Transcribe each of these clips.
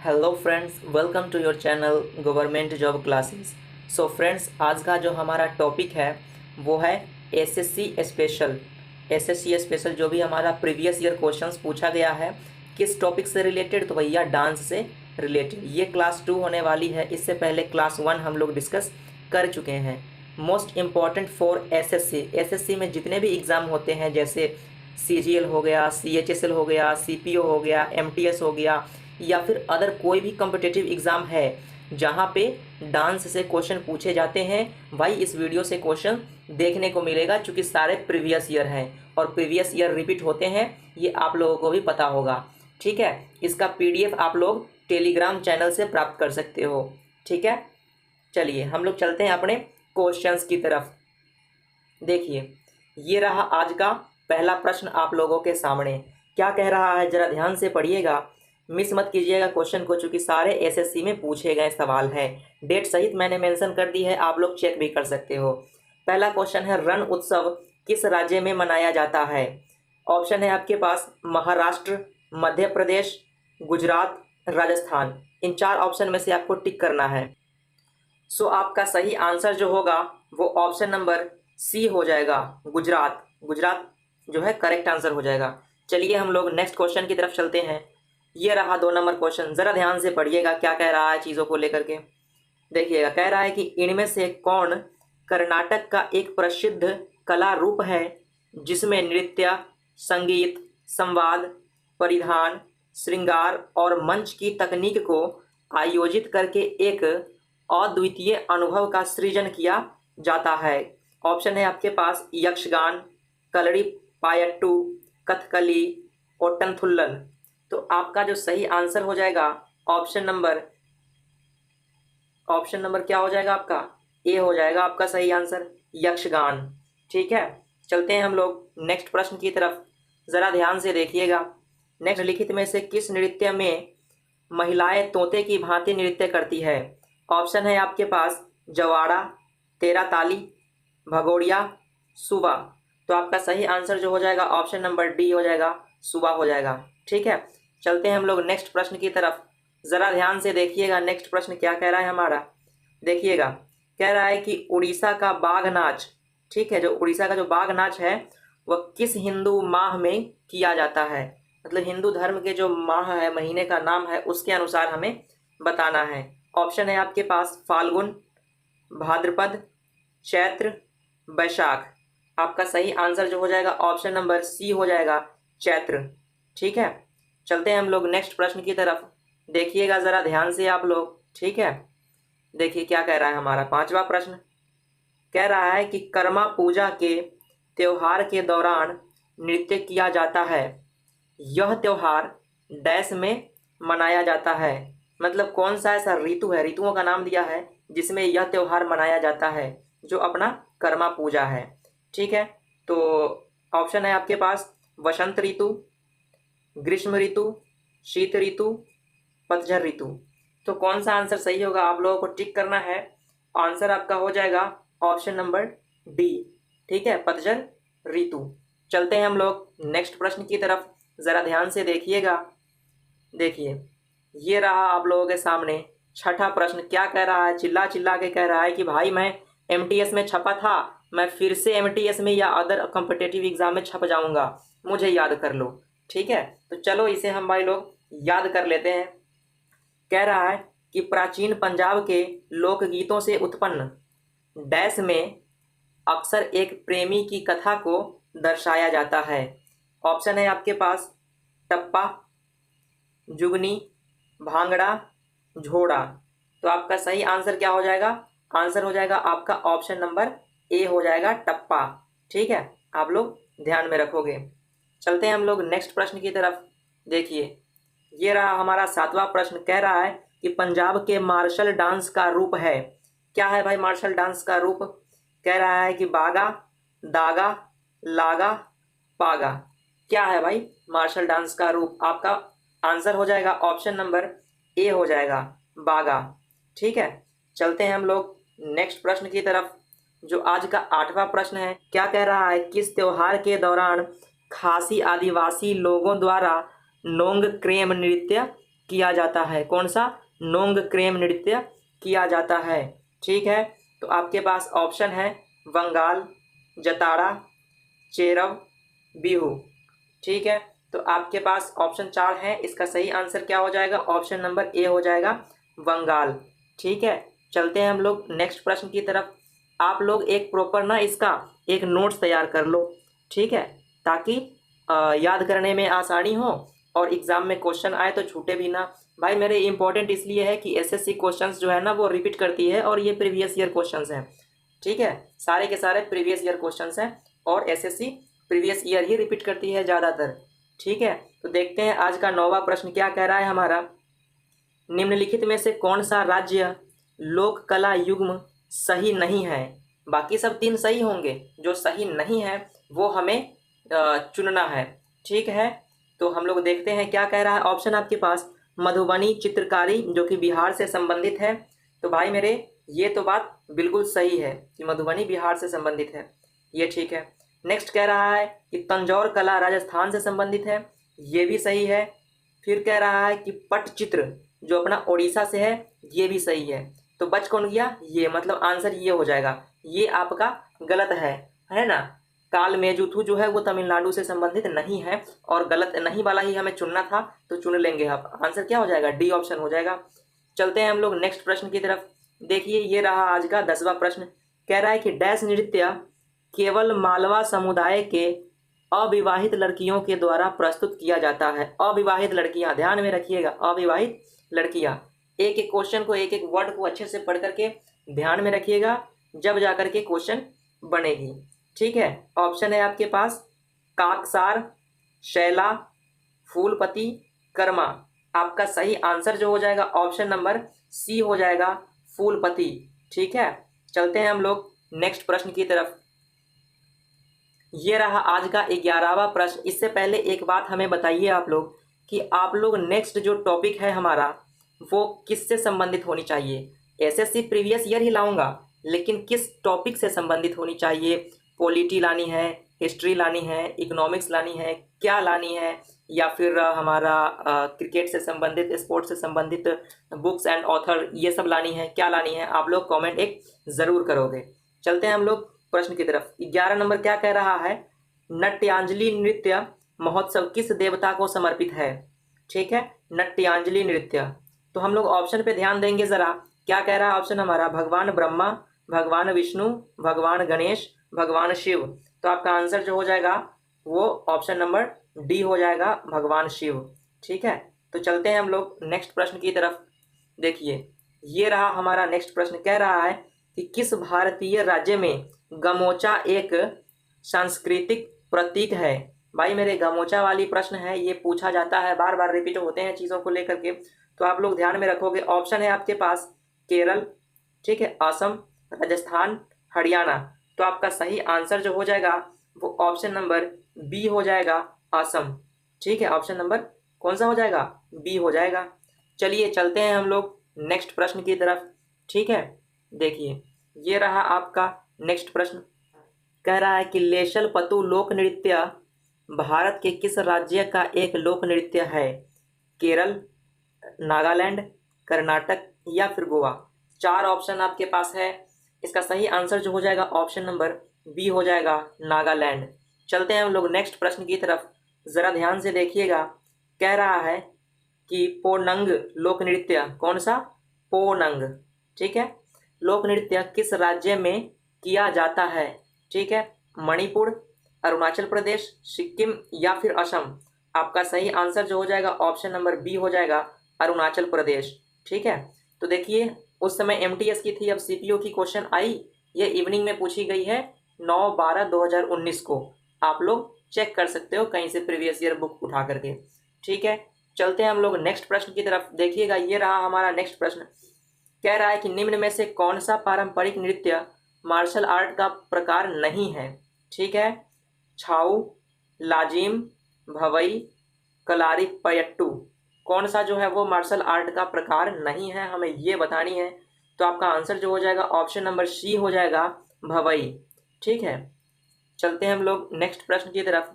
Hello friends, welcome to your channel government job classes. So friends, आज का जो हमारा टॉपिक है वो है एसएससी स्पेशल। एसएससी स्पेशल जो भी हमारा प्रीवियस ईयर क्वेश्चंस पूछा गया है, किस टॉपिक से रिलेटेड, तो भैया डांस से रिलेटेड। ये क्लास 2 होने वाली है। इससे पहले क्लास 1 हम लोग डिस्कस कर चुके हैं। Most important for SSC. SSC में जितने भी एग्ज़ाम होते हैं, जैसे सीजीएल हो गया, सीएचएसएल हो गया, सीपीओ हो गया, एमटीएस हो गया, या फिर अदर कोई भी कॉम्पिटिटिव एग्ज़ाम है जहाँ पे डांस से क्वेश्चन पूछे जाते हैं, भाई इस वीडियो से क्वेश्चन देखने को मिलेगा। चूँकि सारे प्रीवियस ईयर हैं और प्रीवियस ईयर रिपीट होते हैं, ये आप लोगों को भी पता होगा। ठीक है, इसका पीडीएफ आप लोग टेलीग्राम चैनल से प्राप्त कर सकते हो। ठीक है, चलिए हम लोग चलते हैं अपने क्वेश्चंस की तरफ। देखिए, ये रहा आज का पहला प्रश्न आप लोगों के सामने। क्या कह रहा है, जरा ध्यान से पढ़िएगा, मिस मत कीजिएगा क्वेश्चन को, चूंकि सारे एसएससी में पूछे गए सवाल हैं। डेट सहित मैंने मेंशन कर दी है, आप लोग चेक भी कर सकते हो। पहला क्वेश्चन है, रण उत्सव किस राज्य में मनाया जाता है? ऑप्शन है आपके पास महाराष्ट्र, मध्य प्रदेश, गुजरात, राजस्थान। इन 4 ऑप्शन में से आपको टिक करना है। सो आपका सही आंसर जो होगा वो ऑप्शन नंबर सी हो जाएगा, गुजरात। गुजरात जो है करेक्ट आंसर हो जाएगा। चलिए हम लोग नेक्स्ट क्वेश्चन की तरफ चलते हैं। ये रहा 2 नंबर क्वेश्चन, ज़रा ध्यान से पढ़िएगा क्या कह रहा है चीज़ों को लेकर के। देखिएगा, कह रहा है कि इनमें से कौन कर्नाटक का एक प्रसिद्ध कला रूप है जिसमें नृत्य, संगीत, संवाद, परिधान, श्रृंगार और मंच की तकनीक को आयोजित करके एक अद्वितीय अनुभव का सृजन किया जाता है? ऑप्शन है आपके पास यक्षगान, कलरी पायट्टू, कथकली, ओट्टनथुल्लन। तो आपका जो सही आंसर हो जाएगा ऑप्शन नंबर क्या हो जाएगा आपका? ए हो जाएगा आपका सही आंसर, यक्षगान। ठीक है, चलते हैं हम लोग नेक्स्ट प्रश्न की तरफ। ज़रा ध्यान से देखिएगा। नेक्स्ट, निम्नलिखित में से किस नृत्य में महिलाएं तोते की भांति नृत्य करती है? ऑप्शन है आपके पास जवाड़ा, तेरा ताली, भगोड़िया, सुबा। तो आपका सही आंसर जो हो जाएगा ऑप्शन नंबर डी हो जाएगा, सुबा हो जाएगा। ठीक है, चलते हैं हम लोग नेक्स्ट प्रश्न की तरफ। ज़रा ध्यान से देखिएगा नेक्स्ट प्रश्न क्या कह रहा है हमारा। देखिएगा, कह रहा है कि उड़ीसा का बाघ नाच, ठीक है, जो उड़ीसा का जो बाघ नाच है वह किस हिंदू माह में किया जाता है? मतलब हिंदू धर्म के जो माह है, महीने का नाम है, उसके अनुसार हमें बताना है। ऑप्शन है आपके पास फाल्गुन, भाद्रपद, चैत्र, बैशाख। आपका सही आंसर जो हो जाएगा ऑप्शन नंबर सी हो जाएगा, चैत्र। ठीक है, चलते हैं हम लोग नेक्स्ट प्रश्न की तरफ। देखिएगा ज़रा ध्यान से आप लोग। ठीक है, देखिए क्या कह रहा है हमारा 5वां प्रश्न। कह रहा है कि कर्मा पूजा के त्योहार के दौरान नृत्य किया जाता है। यह त्योहार डैश में मनाया जाता है। मतलब कौन सा ऐसा ऋतु है, ऋतुओं का नाम दिया है जिसमें यह त्योहार मनाया जाता है, जो अपना कर्मा पूजा है। ठीक है, तो ऑप्शन है आपके पास वसंत ऋतु, ग्रीष्म ऋतु, शीत ऋतु, पतझड़ ऋतु। तो कौन सा आंसर सही होगा आप लोगों को टिक करना है। आंसर आपका हो जाएगा ऑप्शन नंबर डी। ठीक है, पतझड़ ऋतु। चलते हैं हम लोग नेक्स्ट प्रश्न की तरफ। ज़रा ध्यान से देखिएगा। देखिए, ये रहा आप लोगों के सामने 6ठा प्रश्न। क्या कह रहा है, चिल्ला चिल्ला के कह रहा है कि भाई मैं एमटीएस में छपा था, मैं फिर से एमटीएस में या अदर कॉम्पिटिटिव एग्जाम में छप जाऊंगा, मुझे याद कर लो। ठीक है, तो चलो इसे हम भाई लोग याद कर लेते हैं। कह रहा है कि प्राचीन पंजाब के लोकगीतों से उत्पन्न डैश में अक्सर एक प्रेमी की कथा को दर्शाया जाता है। ऑप्शन है आपके पास टप्पा, जुगनी, भांगड़ा, झोड़ा। तो आपका सही आंसर क्या हो जाएगा? आंसर हो जाएगा आपका ऑप्शन नंबर ए हो जाएगा, टप्पा। ठीक है, आप लोग ध्यान में रखोगे। चलते हैं हम लोग नेक्स्ट प्रश्न की तरफ। देखिए, ये रहा हमारा 7वां प्रश्न। कह रहा है कि पंजाब के मार्शल डांस का रूप है। क्या है भाई मार्शल डांस का रूप? कह रहा है कि बागा, दागा, लागा, पागा। क्या है भाई मार्शल डांस का रूप? आपका आंसर हो जाएगा ऑप्शन नंबर ए हो जाएगा, बागा। ठीक है, चलते हैं हम लोग नेक्स्ट प्रश्न की तरफ, जो आज का 8वां प्रश्न है। क्या कह रहा है, किस त्योहार के दौरान खासी आदिवासी लोगों द्वारा नोंग क्रेम नृत्य किया जाता है? कौन सा? नोंगक्रेम नृत्य किया जाता है। ठीक है, तो आपके पास ऑप्शन है बंगाल, जताड़ा, चेरव, बिहू। ठीक है, तो आपके पास ऑप्शन 4 है, इसका सही आंसर क्या हो जाएगा? ऑप्शन नंबर ए हो जाएगा, बंगाल। ठीक है, चलते हैं हम लोग नेक्स्ट प्रश्न की तरफ। आप लोग एक प्रॉपर ना इसका एक नोट्स तैयार कर लो, ठीक है, ताकि याद करने में आसानी हो और एग्जाम में क्वेश्चन आए तो छूटे भी ना। भाई मेरे इंपॉर्टेंट इसलिए है कि एसएससी क्वेश्चंस जो है ना वो रिपीट करती है और ये प्रीवियस ईयर क्वेश्चंस हैं। ठीक है, सारे के सारे प्रीवियस ईयर क्वेश्चंस हैं और एसएससी प्रीवियस ईयर ही रिपीट करती है ज़्यादातर। ठीक है, तो देखते हैं आज का 9वां प्रश्न क्या कह रहा है हमारा। निम्नलिखित में से कौन सा राज्य लोक कला युग्म सही नहीं है? बाकी सब 3 सही होंगे, जो सही नहीं है वो हमें चुनना है। ठीक है, तो हम लोग देखते हैं क्या कह रहा है। ऑप्शन आपके पास मधुबनी चित्रकारी, जो कि बिहार से संबंधित है। तो भाई मेरे ये तो बात बिल्कुल सही है कि मधुबनी बिहार से संबंधित है, ये ठीक है। नेक्स्ट कह रहा है कि तंजौर कला राजस्थान से संबंधित है, ये भी सही है। फिर कह रहा है कि पट्टचित्र जो अपना उड़ीसा से है, ये भी सही है। तो बच कौन गया? ये, मतलब आंसर ये हो जाएगा। ये आपका गलत है ना। कालमेजुथु जो है वो तमिलनाडु से संबंधित नहीं है और गलत नहीं वाला ही हमें चुनना था, तो चुन लेंगे। आप आंसर क्या हो जाएगा? डी ऑप्शन हो जाएगा। चलते हैं हम लोग नेक्स्ट प्रश्न की तरफ। देखिए, ये रहा आज का 10वां प्रश्न। कह रहा है कि डैश नृत्य केवल मालवा समुदाय के अविवाहित लड़कियों के द्वारा प्रस्तुत किया जाता है। अविवाहित लड़कियां, ध्यान में रखिएगा, अविवाहित लड़कियां। एक एक क्वेश्चन को, एक एक वर्ड को अच्छे से पढ़ करके ध्यान में रखिएगा, जब जाकर के क्वेश्चन बनेगी। ठीक है, ऑप्शन है आपके पास काकसार, शैला, फूलपति, कर्मा। आपका सही आंसर जो हो जाएगा ऑप्शन नंबर सी हो जाएगा, फूलपति। ठीक है, चलते हैं हम लोग नेक्स्ट प्रश्न की तरफ। ये रहा आज का 11वां प्रश्न। इससे पहले एक बात हमें बताइए आप लोग कि आप लोग नेक्स्ट जो टॉपिक है हमारा वो किससे संबंधित होनी चाहिए? एसएससी प्रीवियस ईयर ही लाऊंगा, लेकिन किस टॉपिक से संबंधित होनी चाहिए? पॉलिटी लानी है, हिस्ट्री लानी है, इकोनॉमिक्स लानी है, क्या लानी है? या फिर हमारा क्रिकेट से संबंधित, स्पोर्ट्स से संबंधित बुक्स एंड ऑथर, ये सब लानी है, क्या लानी है? आप लोग कमेंट एक ज़रूर करोगे। चलते हैं हम लोग प्रश्न की तरफ। 11 नंबर क्या कह रहा है? नट्यांजलि नृत्य महोत्सव किस देवता को समर्पित है? ठीक है, नट्यांजलि नृत्य। तो हम लोग ऑप्शन पे ध्यान देंगे ज़रा। क्या कह रहा है ऑप्शन हमारा? भगवान ब्रह्मा, भगवान विष्णु, भगवान गणेश, भगवान शिव। तो आपका आंसर जो हो जाएगा वो ऑप्शन नंबर डी हो जाएगा, भगवान शिव। ठीक है, तो चलते हैं हम लोग नेक्स्ट प्रश्न की तरफ। देखिए, ये रहा हमारा नेक्स्ट प्रश्न। कह रहा है कि किस भारतीय राज्य में गमोचा एक सांस्कृतिक प्रतीक है? भाई मेरे गमोचा वाली प्रश्न है, ये पूछा जाता है, बार बार रिपीट होते हैं चीज़ों को लेकर के, तो आप लोग ध्यान में रखोगे। ऑप्शन है आपके पास केरल, ठीक है, असम, राजस्थान, हरियाणा। तो आपका सही आंसर जो हो जाएगा वो ऑप्शन नंबर बी हो जाएगा, असम। ठीक है, ऑप्शन नंबर कौन सा हो जाएगा? बी हो जाएगा। चलिए चलते हैं हम लोग नेक्स्ट प्रश्न की तरफ। ठीक है, देखिए, ये रहा आपका नेक्स्ट प्रश्न। कह रहा है कि लेशल पतु लोक नृत्य भारत के किस राज्य का एक लोक नृत्य है? केरल, नागालैंड, कर्नाटक या फिर गोवा। 4 ऑप्शन आपके पास है। इसका सही आंसर जो हो जाएगा ऑप्शन नंबर बी हो जाएगा, नागालैंड। चलते हैं हम लोग नेक्स्ट प्रश्न की तरफ, ज़रा ध्यान से देखिएगा। कह रहा है कि पोनंग लोक नृत्य, कौन सा? पोनंग। ठीक है, लोक नृत्य किस राज्य में किया जाता है? ठीक है, मणिपुर, अरुणाचल प्रदेश, सिक्किम या फिर असम। आपका सही आंसर जो हो जाएगा ऑप्शन नंबर बी हो जाएगा, अरुणाचल प्रदेश। ठीक है, तो देखिए, उस समय एमटीएस की थी, अब सीपीओ की क्वेश्चन आई, ये इवनिंग में पूछी गई है 9/12/2019 को। आप लोग चेक कर सकते हो कहीं से प्रीवियस ईयर बुक उठा करके। ठीक है, चलते हैं हम लोग नेक्स्ट प्रश्न की तरफ। देखिएगा, ये रहा हमारा नेक्स्ट प्रश्न। कह रहा है कि निम्न में से कौन सा पारंपरिक नृत्य मार्शल आर्ट का प्रकार नहीं है? ठीक है, छाऊ, लाजिम, भवई, कलारी पयट्टू। कौन सा जो है वो मार्शल आर्ट का प्रकार नहीं है, हमें ये बतानी है। तो आपका आंसर जो हो जाएगा ऑप्शन नंबर सी हो जाएगा, भवई। ठीक है, चलते हैं हम लोग नेक्स्ट प्रश्न की तरफ।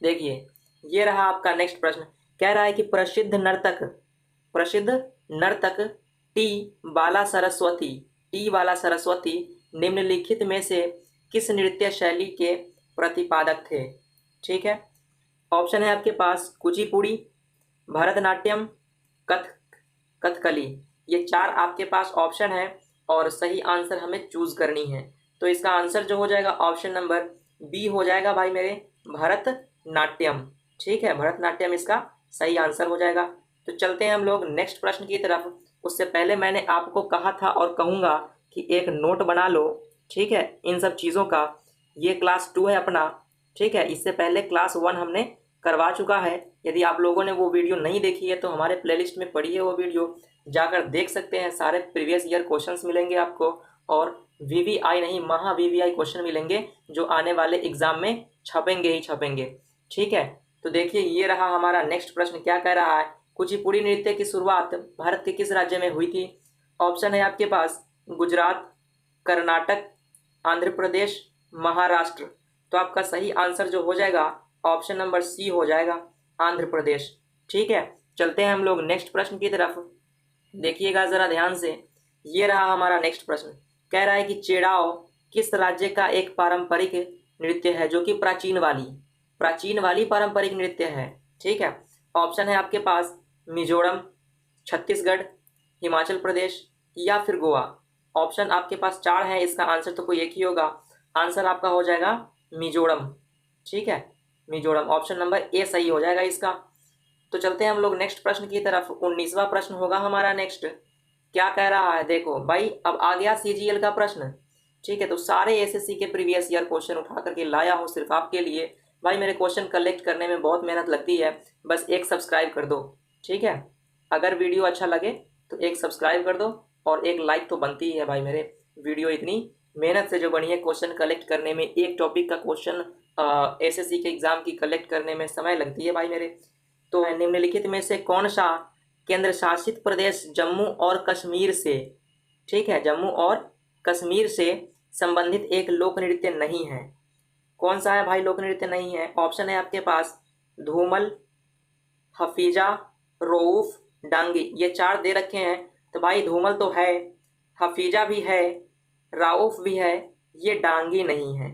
देखिए, ये रहा आपका नेक्स्ट प्रश्न। कह रहा है कि प्रसिद्ध नर्तक प्रसिद्ध नर्तक टी बाला सरस्वती निम्नलिखित में से किस नृत्य शैली के प्रतिपादक थे? ठीक है, ऑप्शन है आपके पास कुचिपुड़ी, भरतनाट्यम, कथकली। ये 4 आपके पास ऑप्शन है और सही आंसर हमें चूज करनी है। तो इसका आंसर जो हो जाएगा ऑप्शन नंबर बी हो जाएगा भाई मेरे, भरतनाट्यम। ठीक है, भरतनाट्यम इसका सही आंसर हो जाएगा। तो चलते हैं हम लोग नेक्स्ट प्रश्न की तरफ। उससे पहले मैंने आपको कहा था और कहूँगा कि एक नोट बना लो, ठीक है, इन सब चीज़ों का। ये क्लास 2 है अपना, ठीक है। इससे पहले क्लास 1 हमने करवा चुका है। यदि आप लोगों ने वो वीडियो नहीं देखी है तो हमारे प्लेलिस्ट में पड़ी है वो वीडियो, जाकर देख सकते हैं। सारे प्रीवियस ईयर क्वेश्चंस मिलेंगे आपको और वीवीआई नहीं, महा वीवीआई क्वेश्चन मिलेंगे जो आने वाले एग्जाम में छपेंगे ही छपेंगे। ठीक है, तो देखिए ये रहा हमारा नेक्स्ट प्रश्न। क्या कह रहा है? कुचिपुड़ी नृत्य की शुरुआत भारत के किस राज्य में हुई थी? ऑप्शन है आपके पास गुजरात, कर्नाटक, आंध्र प्रदेश, महाराष्ट्र। तो आपका सही आंसर जो हो जाएगा ऑप्शन नंबर सी हो जाएगा, आंध्र प्रदेश। ठीक है, चलते हैं हम लोग नेक्स्ट प्रश्न की तरफ। देखिएगा जरा ध्यान से, ये रहा हमारा नेक्स्ट प्रश्न। कह रहा है कि चेड़ाओ किस राज्य का एक पारंपरिक नृत्य है जो कि प्राचीन वाली पारंपरिक नृत्य है? ठीक है, ऑप्शन है आपके पास मिजोरम, छत्तीसगढ़, हिमाचल प्रदेश या फिर गोवा। ऑप्शन आपके पास 4 है, इसका आंसर तो कोई एक ही होगा। आंसर आपका हो जाएगा मिजोरम। ठीक है, मिजोरम ऑप्शन नंबर ए सही हो जाएगा इसका। तो चलते हैं हम लोग नेक्स्ट प्रश्न की तरफ। 19वां प्रश्न होगा हमारा नेक्स्ट। क्या कह रहा है? देखो भाई, अब आ गया सीजीएल का प्रश्न। ठीक है, तो सारे एसएससी के प्रीवियस ईयर क्वेश्चन उठा करके लाया हूँ सिर्फ आपके लिए। भाई मेरे क्वेश्चन कलेक्ट करने में बहुत मेहनत लगती है, बस एक सब्सक्राइब कर दो। ठीक है, अगर वीडियो अच्छा लगे तो एक सब्सक्राइब कर दो और एक लाइक तो बनती ही है भाई मेरे। वीडियो इतनी मेहनत से जो बनी है, क्वेश्चन कलेक्ट करने में, एक टॉपिक का क्वेश्चन एसएससी के एग्जाम की कलेक्ट करने में समय लगती है भाई मेरे। तो निम्नलिखित में से कौन सा केंद्र शासित प्रदेश जम्मू और कश्मीर से, ठीक है, जम्मू और कश्मीर से संबंधित एक लोक नृत्य नहीं है? कौन सा है भाई लोक नृत्य नहीं है? ऑप्शन है आपके पास धूमल, हफीजा, रऊफ, डांगी। ये 4 दे रखे हैं। तो भाई धूमल तो है, हफीजा भी है, राउफ भी है, ये डांगी नहीं है।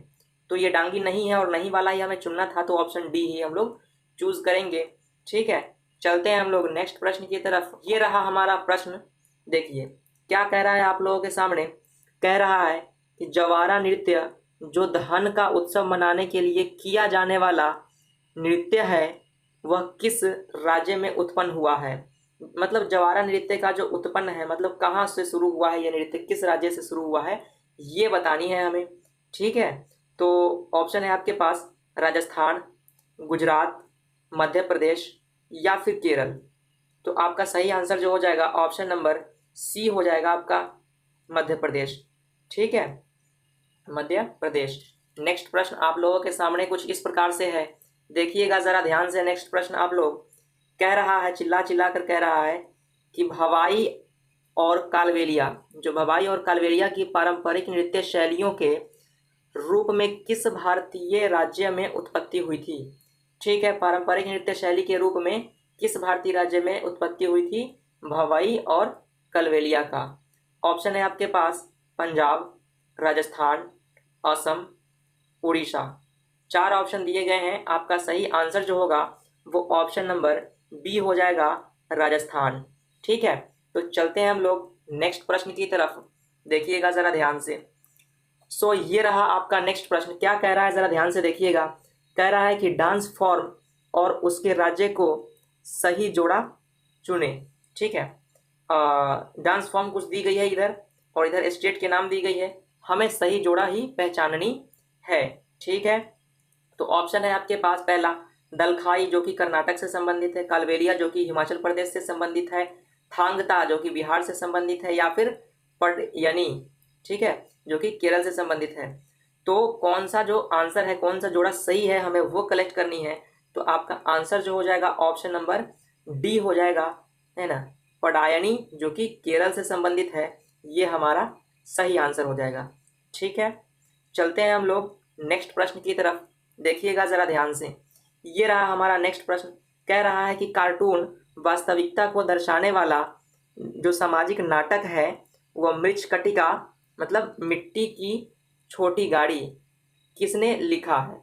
तो ये डांगी नहीं है और नहीं वाला ही हमें चुनना था, तो ऑप्शन डी ही हम लोग चूज करेंगे। ठीक है, चलते हैं हम लोग नेक्स्ट प्रश्न की तरफ। ये रहा हमारा प्रश्न। देखिए क्या कह रहा है आप लोगों के सामने। कह रहा है कि जवारा नृत्य जो धन का उत्सव मनाने के लिए किया जाने वाला नृत्य है वह किस राज्य में उत्पन्न हुआ है? मतलब जवारा नृत्य का जो उत्पन्न है, मतलब कहाँ से शुरू हुआ है, यह नृत्य किस राज्य से शुरू हुआ है, ये बतानी है हमें। ठीक है, तो ऑप्शन है आपके पास राजस्थान, गुजरात, मध्य प्रदेश या फिर केरल। तो आपका सही आंसर जो हो जाएगा ऑप्शन नंबर सी हो जाएगा आपका, मध्य प्रदेश। ठीक है, मध्य प्रदेश। नेक्स्ट प्रश्न आप लोगों के सामने कुछ इस प्रकार से है, देखिएगा जरा ध्यान से। नेक्स्ट प्रश्न आप लोग, कह रहा है, चिल्ला चिल्ला कर कह रहा है कि भवाई और कालबेलिया, जो भवाई और कालबेलिया की पारंपरिक नृत्य शैलियों के रूप में किस भारतीय राज्य में उत्पत्ति हुई थी? ठीक है, पारंपरिक नृत्य शैली के रूप में किस भारतीय राज्य में उत्पत्ति हुई थी भवाई और कालबेलिया का? ऑप्शन है आपके पास पंजाब, राजस्थान, असम, उड़ीसा। 4 ऑप्शन दिए गए हैं। आपका सही आंसर जो होगा वो ऑप्शन नंबर बी हो जाएगा, राजस्थान। ठीक है, तो चलते हैं हम लोग नेक्स्ट प्रश्न की तरफ। देखिएगा जरा ध्यान से। ये रहा आपका नेक्स्ट प्रश्न। क्या कह रहा है जरा ध्यान से देखिएगा। कह रहा है कि डांस फॉर्म और उसके राज्य को सही जोड़ा चुने। ठीक है, डांस फॉर्म कुछ दी गई है इधर और इधर स्टेट के नाम दी गई है, हमें सही जोड़ा ही पहचाननी है। ठीक है, तो ऑप्शन है आपके पास पहला दलखाई जो कि कर्नाटक से संबंधित है, कालबेलिया जो कि हिमाचल प्रदेश से संबंधित है, थांगता जो कि बिहार से संबंधित है, या फिर पडयनी, ठीक है, जो कि केरल से संबंधित है। तो कौन सा जो आंसर है, कौन सा जोड़ा सही है, हमें वो कलेक्ट करनी है। तो आपका आंसर जो हो जाएगा ऑप्शन नंबर डी हो जाएगा, है ना, पडायनी जो कि केरल से संबंधित है, ये हमारा सही आंसर हो जाएगा। ठीक है, चलते हैं हम लोग नेक्स्ट प्रश्न की तरफ। देखिएगा जरा ध्यान से। ये रहा हमारा नेक्स्ट प्रश्न। कह रहा है कि कार्टून वास्तविकता को दर्शाने वाला जो सामाजिक नाटक है वह मृच्छकटिका मतलब मिट्टी की छोटी गाड़ी किसने लिखा है।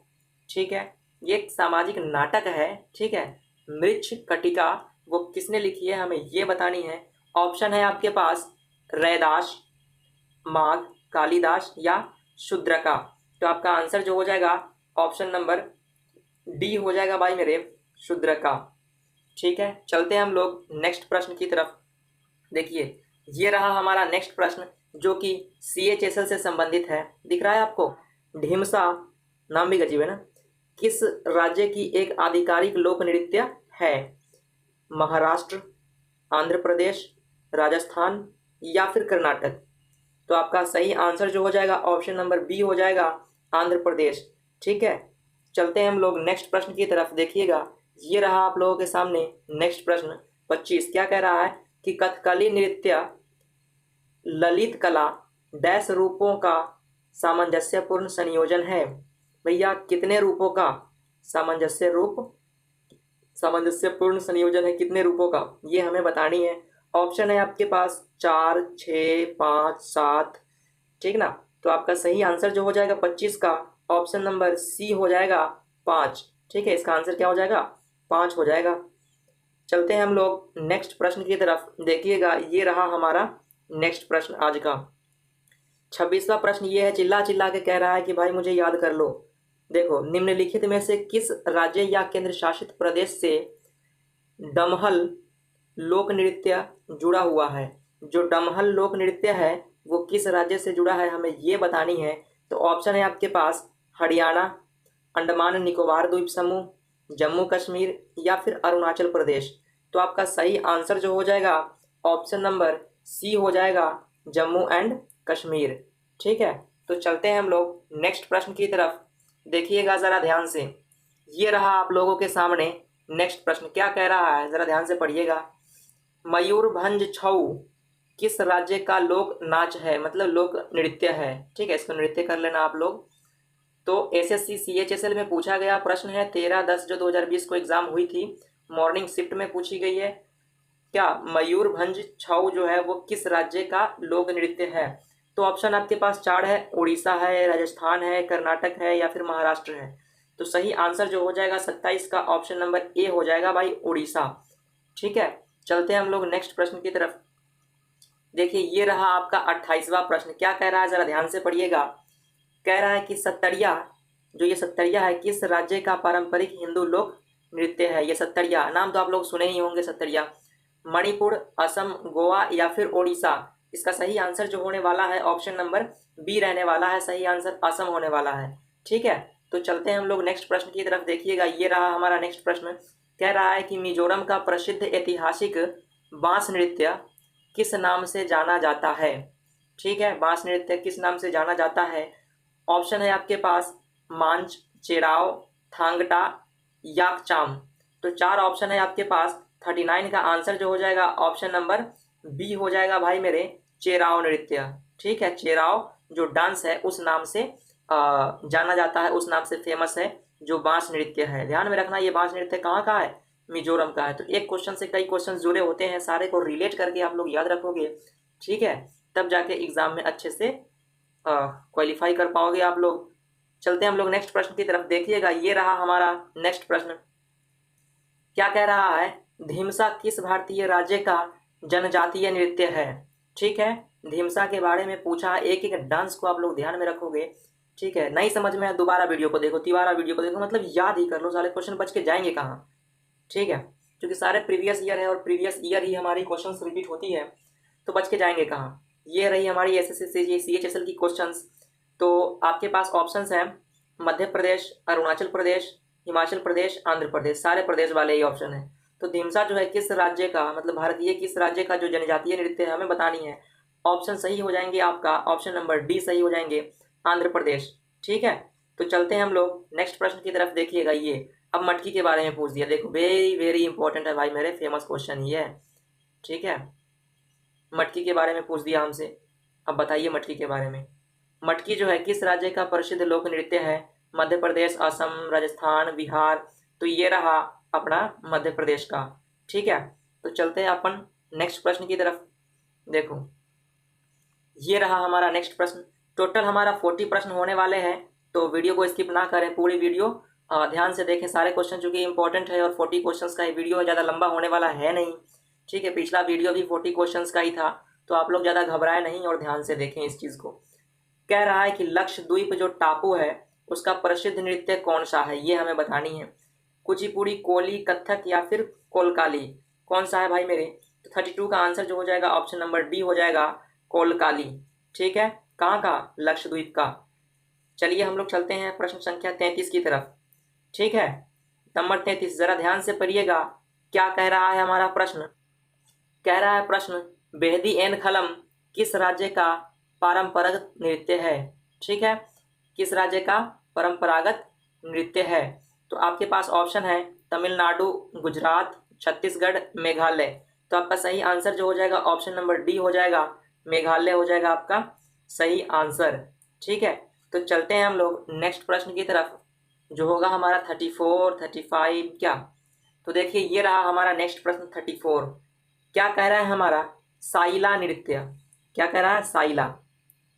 ठीक है, ये एक सामाजिक नाटक है। ठीक है, मृच्छकटिका वो किसने लिखी है हमें ये बतानी है। ऑप्शन है आपके पास रैदास, माघ, कालिदास या शूद्रका। तो आपका आंसर जो हो जाएगा ऑप्शन नंबर डी हो जाएगा भाई मेरे, शूद्रका। ठीक है, चलते हैं हम लोग नेक्स्ट प्रश्न की तरफ। देखिए ये रहा हमारा नेक्स्ट प्रश्न जो कि CHSL से संबंधित है। दिख रहा है आपको, ढीमसा, नाम भी गजीब है ना, किस राज्य की एक आधिकारिक लोक नृत्य है। महाराष्ट्र, आंध्र प्रदेश, राजस्थान या फिर कर्नाटक। तो आपका सही आंसर जो हो जाएगा ऑप्शन नंबर बी हो जाएगा, आंध्र प्रदेश। ठीक है, चलते हैं हम लोग नेक्स्ट प्रश्न की तरफ। देखिएगा ये रहा आप लोगों के सामने नेक्स्ट प्रश्न 25। क्या कह रहा है कि कथकली नृत्य ललित कला डैश रूपों का सामंजस्यपूर्ण संयोजन है। भैया कितने रूपों का सामंजस्यपूर्ण संयोजन है, कितने रूपों का, ये हमें बतानी है। ऑप्शन है आपके पास 4, 6, 5, 7। ठीक ना, तो आपका सही आंसर जो हो जाएगा 25 का ऑप्शन नंबर सी हो जाएगा 5। ठीक है, इसका आंसर क्या हो जाएगा 5 हो जाएगा। चलते हैं हम लोग नेक्स्ट प्रश्न की तरफ। देखिएगा ये रहा हमारा नेक्स्ट प्रश्न आज का 26वां प्रश्न। ये है चिल्ला चिल्ला के कह रहा है कि भाई मुझे याद कर लो। देखो, निम्नलिखित में से किस राज्य या केंद्र शासित प्रदेश से डमहल लोक नृत्य जुड़ा हुआ है। जो डमहल लोक नृत्य है वो किस राज्य से जुड़ा है हमें ये बतानी है। तो ऑप्शन है आपके पास हरियाणा, अंडमान निकोबार द्वीप समूह, जम्मू कश्मीर या फिर अरुणाचल प्रदेश। तो आपका सही आंसर जो हो जाएगा ऑप्शन नंबर सी हो जाएगा, जम्मू एंड कश्मीर। ठीक है, तो चलते हैं हम लोग नेक्स्ट प्रश्न की तरफ। देखिएगा ज़रा ध्यान से, ये रहा आप लोगों के सामने नेक्स्ट प्रश्न। क्या कह रहा है ज़रा ध्यान से पढ़िएगा। मयूरभंज छऊ किस राज्य का लोक नाच है, मतलब लोक नृत्य है। ठीक है, इसको नृत्य कर लेना आप लोग। तो SSC CHSL में पूछा गया प्रश्न है 13/10 जो 2020 को एग्जाम हुई थी, मॉर्निंग शिफ्ट में पूछी गई है। क्या मयूरभंज छऊ जो है वो किस राज्य का लोक नृत्य है। तो ऑप्शन आपके पास 4 है, उड़ीसा है, राजस्थान है, कर्नाटक है या फिर महाराष्ट्र है। तो सही आंसर जो हो जाएगा 27 का ऑप्शन नंबर ए हो जाएगा भाई, उड़ीसा। ठीक है, चलते हैं हम लोग नेक्स्ट प्रश्न की तरफ। देखिए ये रहा आपका 28वां प्रश्न। क्या कह रहा है जरा ध्यान से पढ़िएगा। कह रहा है कि सत्तरिया, जो ये सत्तरिया है किस राज्य का पारंपरिक हिंदू लोक नृत्य है। ये सत्तरिया नाम तो आप लोग सुने ही होंगे, सत्तरिया। मणिपुर, असम, गोवा या फिर ओडिशा। इसका सही आंसर जो होने वाला है ऑप्शन नंबर बी रहने वाला है, सही आंसर असम होने वाला है। ठीक है, तो चलते हैं हम लोग नेक्स्ट प्रश्न की तरफ। देखिएगा ये रहा हमारा नेक्स्ट प्रश्न। कह रहा है कि मिजोरम का प्रसिद्ध ऐतिहासिक बांस नृत्य किस नाम से जाना जाता है। ठीक है, बांस नृत्य किस नाम से जाना जाता है। ऑप्शन है आपके पास मांच, चेराव, थांगटा, याकचाम। तो 4 ऑप्शन है आपके पास। 39 का आंसर जो हो जाएगा ऑप्शन नंबर बी हो जाएगा भाई मेरे, चेराव नृत्य। ठीक है, चेराव जो डांस है उस नाम से जाना जाता है, उस नाम से फेमस है जो बांस नृत्य है। ध्यान में रखना ये बांस नृत्य कहाँ का है, मिजोरम का है। तो एक क्वेश्चन से कई क्वेश्चन जुड़े होते हैं, सारे को रिलेट करके आप लोग याद रखोगे। ठीक है, तब जाके एग्जाम में अच्छे से क्वालिफाई कर पाओगे आप लोग। चलते हैं हम लोग नेक्स्ट प्रश्न की तरफ। देखिएगा ये रहा हमारा नेक्स्ट प्रश्न। क्या कह रहा है, ढीमसा किस भारतीय राज्य का जनजातीय नृत्य है। ठीक है, ढीमसा के बारे में पूछा। एक एक डांस को आप लोग ध्यान में रखोगे। ठीक है, नहीं समझ में दोबारा वीडियो को देखो, तिबारा वीडियो को देखो, मतलब याद ही कर लो, सारे क्वेश्चन बच के जाएंगे कहाँ। ठीक है, क्योंकि सारे प्रीवियस ईयर है और प्रीवियस ईयर ही हमारी क्वेश्चन रिपीट होती है, तो बच के जाएंगे कहाँ। ये रही हमारी SSC CHSL की क्वेश्चंस। तो आपके पास ऑप्शंस हैं मध्य प्रदेश, अरुणाचल प्रदेश, हिमाचल प्रदेश, आंध्र प्रदेश, सारे प्रदेश वाले ही ऑप्शन है। तो ढीमसा जो है किस राज्य का, मतलब भारतीय किस राज्य का जो जनजातीय नृत्य है हमें बतानी है। ऑप्शन सही हो जाएंगे आपका, ऑप्शन नंबर डी सही हो जाएंगे, आंध्र प्रदेश। ठीक है, तो चलते हैं हम लोग नेक्स्ट प्रश्न की तरफ। देखिएगा ये अब मटकी के बारे में पूछ दिया। देखो वेरी वेरी इंपॉर्टेंट है भाई मेरे, फेमस क्वेश्चन ये है। ठीक है, मटकी के बारे में पूछ दिया हमसे। अब बताइए मटकी के बारे में। मटकी जो है किस राज्य का प्रसिद्ध लोक नृत्य है। मध्य प्रदेश, असम, राजस्थान, बिहार। तो ये रहा अपना मध्य प्रदेश का। ठीक है, तो चलते हैं अपन नेक्स्ट प्रश्न की तरफ। देखो ये रहा हमारा नेक्स्ट प्रश्न। टोटल हमारा 40 प्रश्न होने वाले हैं, तो वीडियो को स्किप ना करें, पूरी वीडियो ध्यान से देखें सारे क्वेश्चन, चूंकि इंपॉर्टेंट है और 40 क्वेश्चंस का ही वीडियो है, ज़्यादा लंबा होने वाला है नहीं। ठीक है, पिछला वीडियो भी 40 क्वेश्चंस का ही था, तो आप लोग ज़्यादा घबराए नहीं और ध्यान से देखें इस चीज़ को। कह रहा है कि लक्षद्वीप जो टापू है उसका प्रसिद्ध नृत्य कौन सा है, ये हमें बतानी है। कुचिपुड़ी, कोली, कथक या फिर कोलकाली, कौन सा है भाई मेरे? तो 32 का आंसर जो हो जाएगा ऑप्शन नंबर डी हो जाएगा, कोलकाली। ठीक है, कहाँ का? लक्षद्वीप का। चलिए हम लोग चलते हैं प्रश्न संख्या 33 की तरफ। ठीक है, नंबर 33 जरा ध्यान से पढ़िएगा, क्या कह रहा है हमारा प्रश्न। कह रहा है प्रश्न, बेहदी एन खलम किस राज्य का पारंपरिक नृत्य है? ठीक है, किस राज्य का परंपरागत नृत्य है? तो आपके पास ऑप्शन है तमिलनाडु, गुजरात, छत्तीसगढ़, मेघालय। तो आपका सही आंसर जो हो जाएगा ऑप्शन नंबर डी हो जाएगा, मेघालय हो जाएगा आपका सही आंसर। ठीक है, तो चलते हैं हम लोग नेक्स्ट प्रश्न की तरफ, जो होगा हमारा 34, 35 क्या। तो देखिए ये रहा हमारा नेक्स्ट प्रश्न 34। क्या कह रहा है हमारा? साइला नृत्य। क्या कह रहा है? साइला।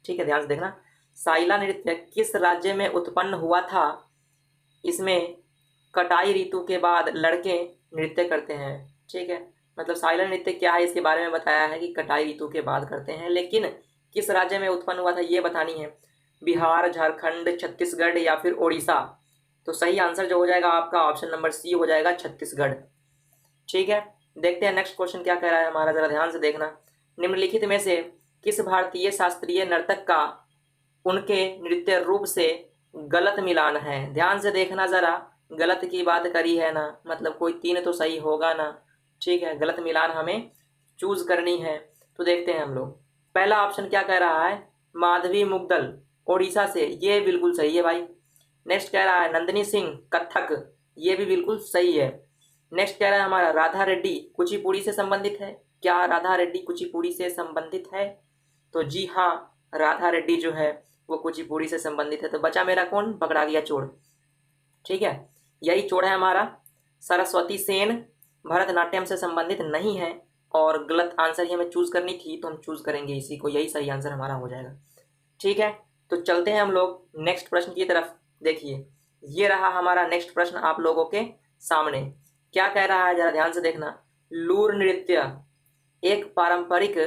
ठीक है, ध्यान से देखना। साइला नृत्य किस राज्य में उत्पन्न हुआ था? इसमें कटाई ऋतु के बाद लड़के नृत्य करते हैं। ठीक है, मतलब साइला नृत्य क्या है इसके बारे में बताया है कि कटाई ऋतु के बाद करते हैं, लेकिन किस राज्य में उत्पन्न हुआ था ये बतानी है। बिहार, झारखंड, छत्तीसगढ़ या फिर उड़ीसा। तो सही आंसर जो हो जाएगा आपका ऑप्शन नंबर सी हो जाएगा, छत्तीसगढ़। ठीक है, देखते हैं नेक्स्ट क्वेश्चन क्या कह रहा है हमारा, जरा ध्यान से देखना। निम्नलिखित में से किस भारतीय शास्त्रीय नर्तक का उनके नृत्य रूप से गलत मिलान है? ध्यान से देखना जरा, गलत की बात करी है ना, मतलब कोई तीन तो सही होगा ना। ठीक है, गलत मिलान हमें चूज करनी है, तो देखते हैं हम लोग। पहला ऑप्शन क्या कह रहा है? माधवी मुग्दल ओडिशा से, ये बिल्कुल सही है भाई। नेक्स्ट कह रहा है नंदिनी सिंह कथक, ये भी बिल्कुल सही है। नेक्स्ट कह रहा है हमारा राधा रेड्डी कुचिपुड़ी से संबंधित है। क्या राधा रेड्डी कुचिपुड़ी से संबंधित है? तो जी हाँ, राधा रेड्डी जो है वो कुचिपुड़ी से संबंधित है। तो बचा मेरा कौन? पकड़ा गया चोर। ठीक है, यही चोर है हमारा। सरस्वती सेन भरतनाट्यम से संबंधित नहीं है, और गलत आंसर ही हमें चूज करनी थी, तो हम चूज करेंगे इसी को, यही सही आंसर हमारा हो जाएगा। ठीक है, तो चलते हैं हम लोग नेक्स्ट प्रश्न की तरफ। देखिए ये रहा हमारा नेक्स्ट प्रश्न आप लोगों के सामने। क्या कह रहा है जरा ध्यान से देखना। लूर नृत्य एक पारंपरिक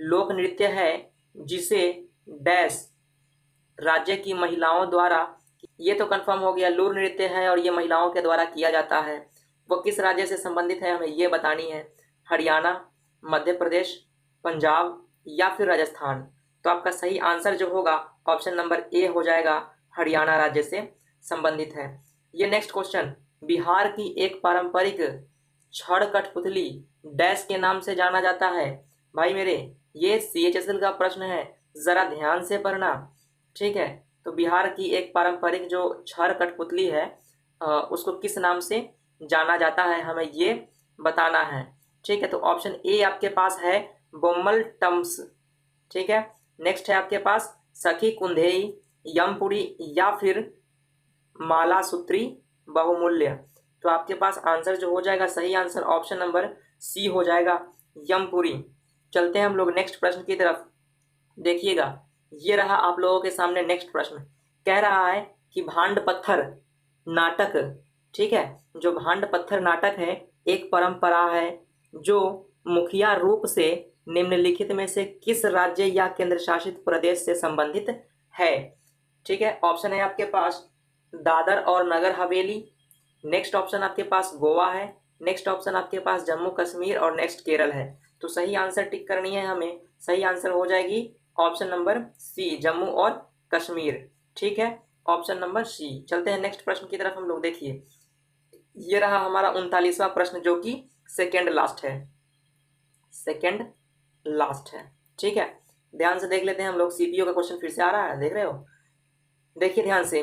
लोक नृत्य है जिसे डैश राज्य की महिलाओं द्वारा, ये तो कंफर्म हो गया लूर नृत्य है और ये महिलाओं के द्वारा किया जाता है। वो किस राज्य से संबंधित है हमें ये बतानी है। हरियाणा, मध्य प्रदेश, पंजाब या फिर राजस्थान। तो आपका सही आंसर जो होगा ऑप्शन नंबर ए हो जाएगा, हरियाणा राज्य से संबंधित है। ये नेक्स्ट क्वेश्चन, बिहार की एक पारंपरिक छड़ कठपुतली डैश के नाम से जाना जाता है। भाई मेरे ये CHSL का प्रश्न है, जरा ध्यान से पढ़ना। ठीक है, तो बिहार की एक पारंपरिक जो छड़ कठपुतली है उसको किस नाम से जाना जाता है हमें ये बताना है। ठीक है, तो ऑप्शन ए आपके पास है बोम्मल टम्स। ठीक है, नेक्स्ट है आपके पास सखी कुंधेई, यमपुरी या फिर माला सूत्री बहुमूल्य। तो आपके पास आंसर जो हो जाएगा सही आंसर ऑप्शन नंबर सी हो जाएगा, यमपुरी। चलते हैं हम लोग नेक्स्ट प्रश्न की तरफ। देखिएगा ये रहा आप लोगों के सामने नेक्स्ट प्रश्न। कह रहा है कि भांड पत्थर नाटक, ठीक है, जो भांड पत्थर नाटक है एक परंपरा है जो मुखिया रूप से निम्नलिखित में से किस राज्य या केंद्र शासित प्रदेश से संबंधित है। ठीक है, ऑप्शन है आपके पास दादर और नगर हवेली, नेक्स्ट ऑप्शन आपके पास गोवा है, नेक्स्ट ऑप्शन आपके पास जम्मू कश्मीर और नेक्स्ट केरल है। तो सही आंसर टिक करनी है हमें, सही आंसर हो जाएगी ऑप्शन नंबर सी, जम्मू और कश्मीर। ठीक है, ऑप्शन नंबर सी। चलते हैं नेक्स्ट प्रश्न की तरफ हम लोग। देखिए ये रहा हमारा 39वां प्रश्न जो कि सेकेंड लास्ट है, सेकेंड लास्ट है। ठीक है, ध्यान से देख लेते हैं हम लोग। सीपीओ का क्वेश्चन फिर से आ रहा है, देख रहे हो। देखिए ध्यान से,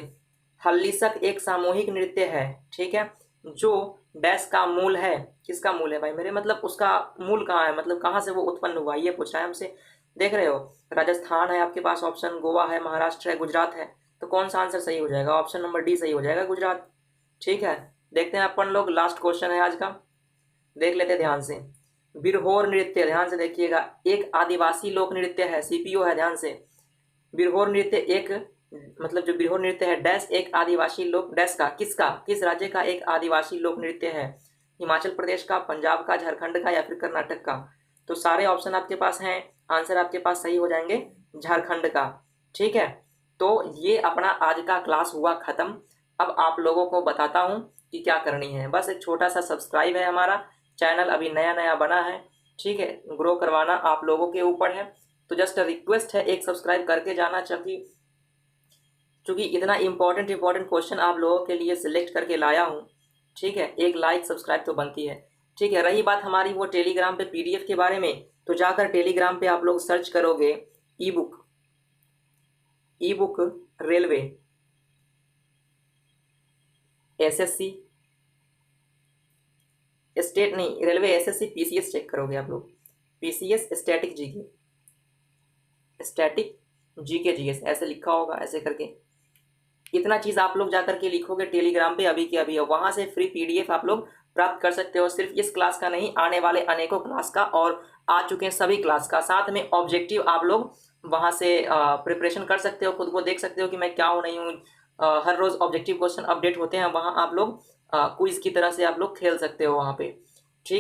हल्लीसक एक सामूहिक नृत्य है, ठीक है, जो डैश का मूल है। किसका मूल है भाई मेरे, मतलब उसका मूल कहाँ है, मतलब कहाँ से वो उत्पन्न हुआ ये पूछ रहा है हमसे। देख रहे हो, राजस्थान है आपके पास ऑप्शन, गोवा है, महाराष्ट्र है, गुजरात है। तो कौन सा आंसर सही हो जाएगा? ऑप्शन नंबर डी सही हो जाएगा, गुजरात। ठीक है, देखते हैं अपन लोग, लास्ट क्वेश्चन है आज का, देख लेते हैं ध्यान से। बिरहोर नृत्य, ध्यान से देखिएगा, एक आदिवासी लोक नृत्य है, सीपीओ है, ध्यान से। बिरहोर नृत्य एक, मतलब जो बिरहोर नृत्य है डैश एक आदिवासी लोक डैश का, किसका, किस राज्य का एक आदिवासी लोक नृत्य है? हिमाचल प्रदेश का, पंजाब का, झारखंड का या फिर कर्नाटक का? तो सारे ऑप्शन आपके पास हैं, आंसर आपके पास सही हो जाएंगे झारखंड का। ठीक है, तो ये अपना आज का क्लास हुआ खत्म। अब आप लोगों को बताता हूँ कि क्या करनी है। बस एक छोटा सा सब्सक्राइब है, हमारा चैनल अभी नया नया बना है, ठीक है, ग्रो करवाना आप लोगों के ऊपर है। तो जस्ट रिक्वेस्ट है, एक सब्सक्राइब करके जाना चाहिए, क्योंकि इतना इंपॉर्टेंट क्वेश्चन आप लोगों के लिए सिलेक्ट करके लाया हूँ। ठीक है, एक लाइक सब्सक्राइब तो बनती है। ठीक है, रही बात हमारी वो टेलीग्राम पे पीडीएफ के बारे में, तो जाकर टेलीग्राम पे आप लोग सर्च करोगे ई बुक, ई बुक रेलवे एसएससी स्टेट, नहीं रेलवे एसएससी पीसीएस चेक करोगे आप लोग, PCS static GK, static GK GS ऐसे लिखा होगा, ऐसे करके इतना चीज़ आप लोग जाकर के लिखोगे टेलीग्राम पे अभी के अभी, वहां से फ्री पीडीएफ आप लोग प्राप्त कर सकते हो। सिर्फ इस क्लास का नहीं, आने वाले अनेकों क्लास का और आ चुके हैं सभी क्लास का, साथ में ऑब्जेक्टिव आप लोग वहां से प्रिपरेशन कर सकते हो, खुद को देख सकते हो कि मैं क्या हूँ नहीं हूँ। हर रोज ऑब्जेक्टिव क्वेश्चन अपडेट होते हैं, वहाँ आप लोग क्विज की तरह से आप लोग खेल सकते हो वहाँ पे।